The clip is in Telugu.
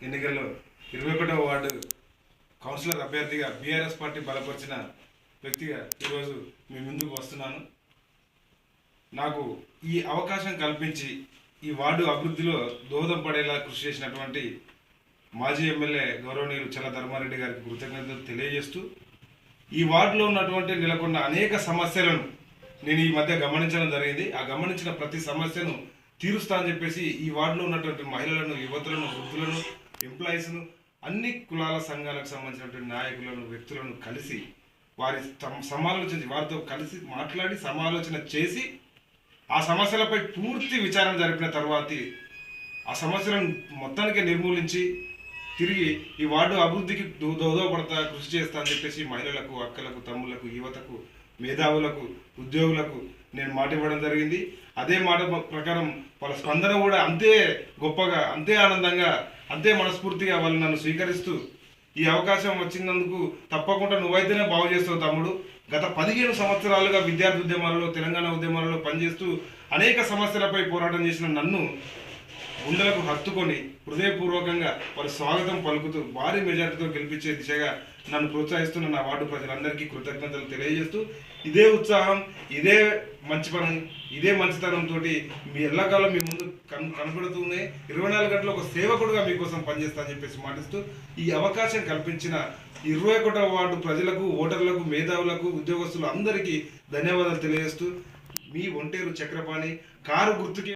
ఎన్నికల్లో 21వ వార్డు కౌన్సిలర్ అభ్యర్థిగా బీఆర్ఎస్ పార్టీ బలపరిచిన వ్యక్తిగా ఈరోజు మీ ముందుకు వస్తున్నాను. నాకు ఈ అవకాశం కల్పించి ఈ వార్డు అభివృద్ధిలో దోహదం పడేలా కృషి చేసినటువంటి మాజీ ఎమ్మెల్యే గౌరవనీయులు చల్ల ధర్మారెడ్డి గారికి కృతజ్ఞతలు తెలియజేస్తూ, ఈ వార్డులో ఉన్నటువంటి నెలకొన్న అనేక సమస్యలను నేను ఈ మధ్య గమనించడం జరిగింది. ఆ గమనించిన ప్రతి సమస్యను తీరుస్తా అని చెప్పేసి ఈ వార్డులో ఉన్నటువంటి మహిళలను, యువతులను, వృద్ధులను, ఎంప్లాయీస్ను, అన్ని కులాల సంఘాలకు సంబంధించినటువంటి నాయకులను, వ్యక్తులను కలిసి వారితో కలిసి మాట్లాడి సమాలోచన చేసి ఆ సమస్యలపై పూర్తి విచారణ జరిపిన తర్వాత ఆ సమస్యలను మొత్తానికి నిర్మూలించి తిరిగి ఈ వార్డు అభివృద్ధికి దోహదపడతా కృషి చేస్తా అని చెప్పేసి మహిళలకు, అక్కలకు, తమ్ములకు, యువతకు, మేధావులకు, ఉద్యోగులకు నేను మాట ఇవ్వడం జరిగింది. అదే మాట ప్రకారం వాళ్ళ స్పందన కూడా అంతే గొప్పగా, అంతే ఆనందంగా, అంతే మనస్ఫూర్తిగా వాళ్ళు నన్ను స్వీకరిస్తూ, ఈ అవకాశం వచ్చినందుకు తప్పకుండా నువ్వైతేనే బాగు చేస్తావు తమ్ముడు, గత 15 సంవత్సరాలుగా విద్యార్థి ఉద్యమాలలో, తెలంగాణ ఉద్యమాలలో పనిచేస్తూ అనేక సమస్యలపై పోరాటం చేసిన నన్ను గుండెలకు హత్తుకొని హృదయపూర్వకంగా వారి స్వాగతం పలుకుతూ భారీ మెజార్టీతో గెలిపించే దిశగా నన్ను ప్రోత్సహిస్తున్న నా వార్డు ప్రజలందరికీ కృతజ్ఞతలు తెలియజేస్తూ, ఇదే ఉత్సాహం, ఇదే మంచి పని, ఇదే మంచితనంతో మీ ఎల్లకాలం మీ ముందు కనపడుతూనే 24 గంటలు ఒక సేవకుడుగా మీకోసం పనిచేస్తా అని చెప్పేసి మాటిస్తూ, ఈ అవకాశం కల్పించిన 21వ వార్డు ప్రజలకు, ఓటర్లకు, మేధావులకు, ఉద్యోగస్తులు అందరికీ ధన్యవాదాలు తెలియజేస్తూ, మీ ఒంటేరు చక్రపాణి, కారు గుర్తుకి